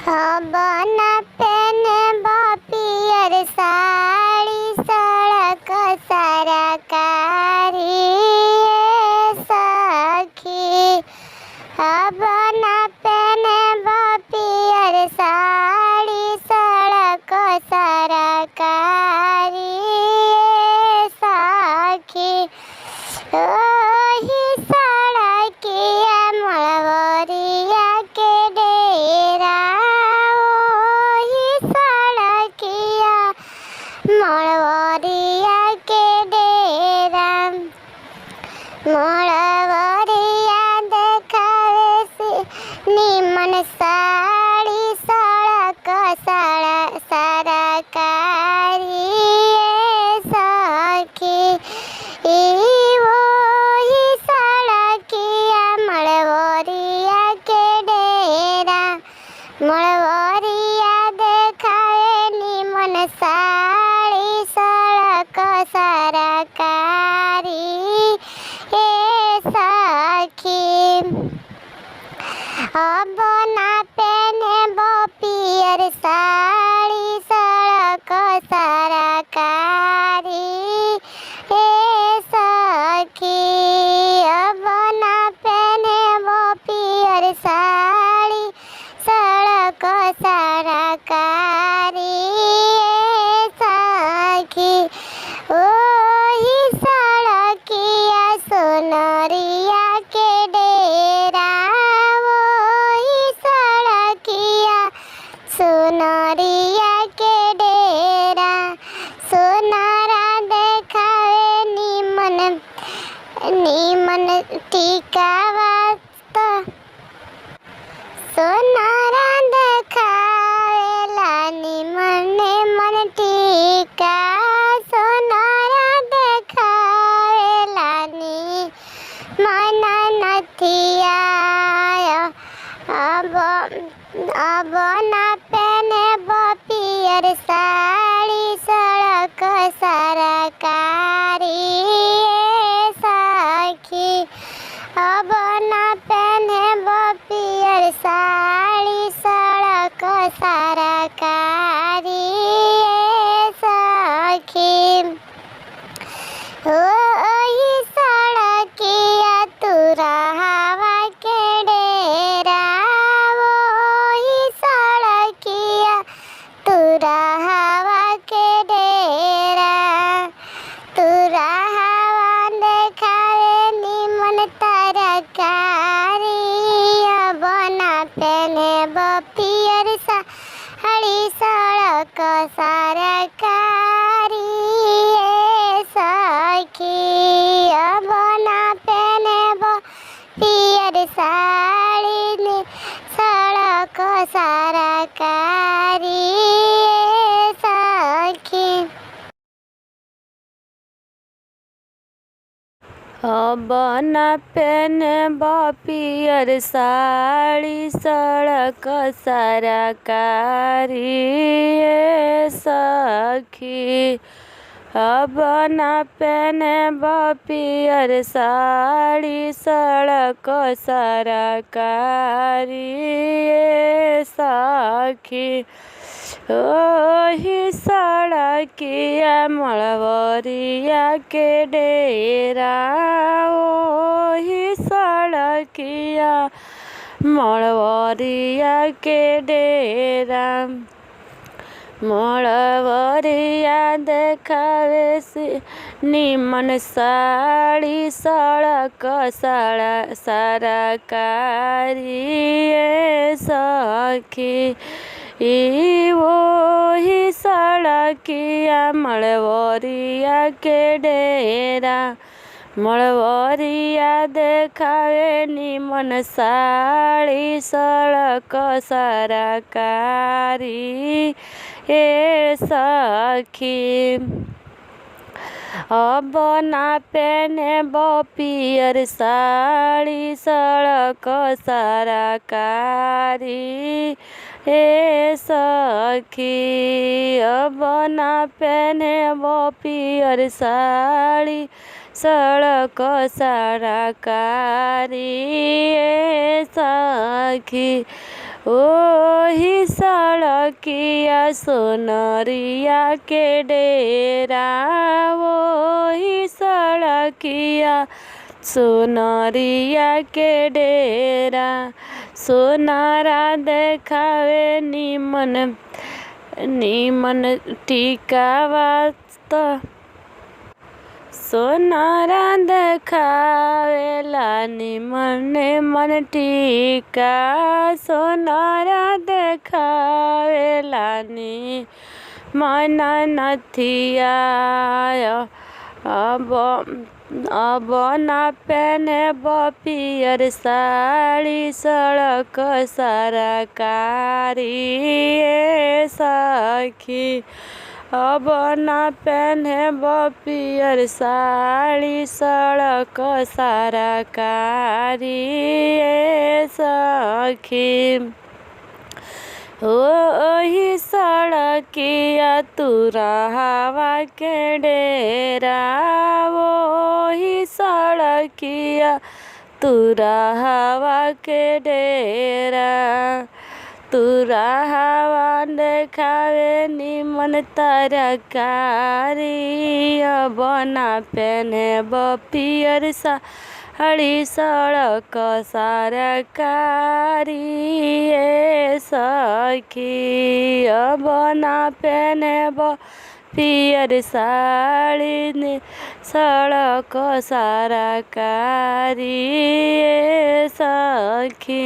बना पेन पियर साड़ी सड़क सरकारी सखी। बना पेन पियर साड़ी सड़क सरकारी सखी। ओही सड़किया मलवरिया के डेरा, ओही सड़किया मलवरिया के डेरा। मलवरिया देखावे से निमन साड़ी सड़क सरकारी सखी। वही सड़किया मलवरिया के डेरा। मलवरिया देखावे निमन साड़ी सड़क सरकारी सखी। बना पेने पियर साड़ी सड़क सरकारी सखी। बना पेने पियर साड़ी सड़क सरकारी सखी। ओही सड़किया सोनरिया के डेरा, ओही सड़किया सोनरिया के डेरा। सोनारा देखावे निमन निमन टिकावा सोनारा देखावेला निमन निमन टीका। सोनारा देखावेला निमन नथिया। अब ना पेने पियर साड़ी सड़क सरकारी सखी। अब ना पेने पियर साड़ी सड़क सरकारी सखी। ओही सड़किया तुरहवा के डेरा, ओही सड़किया तुरहवा के डेरा। तुरहवा देखावे निमन तरकारी। बना पेने पियर साड़ी सड़क सरकारी सखी। बना पेने पियर साड़ी सड़क सरकारी सखी। बना पेने पियर साड़ी सड़क सरकारी सखी। बना पेने पियर साड़ी सड़क सरकारी सखी। ओही सड़किया मलवरिया के डेरा, ओही सड़किया मलवरिया के डेरा। मलवरिया देखावे से निमन साड़ी सड़क सरकारी सखी। वही सड़किया मलवरिया के डेरा। मलवरिया देखावे निमन साड़ी सड़क सरकारी सखी। बना पेने पियर साड़ी सड़क सरकारी सखी। बना पेने पियर साड़ी सड़क सरकारी सखी। ओही सड़किया सोनरिया के डेरा, ओही सड़किया सोनरिया के डेरा। सोनारा देखावे निमन निमन टिकावा त सोनारा देखावेला निमन निमन टीका। सोनारा देखावेला निमन नथिया। अब ना पहनेब पियर साड़ी सड़क सरकारी ए सखी। अब ना पहनेब पियर साड़ी सड़क सरकारी ए सखी। ओही सड़किया तुरहवा के डेरा, ओही सड़किया तुरहवा के डेरा। तुरहवा देखावे निमन तरकारी। अब ना पहनेब पियर साड़ी सड़क सरकारी ए सखी। अब ना पहनेब पियर साड़ी सड़क सरकारी ए सखी।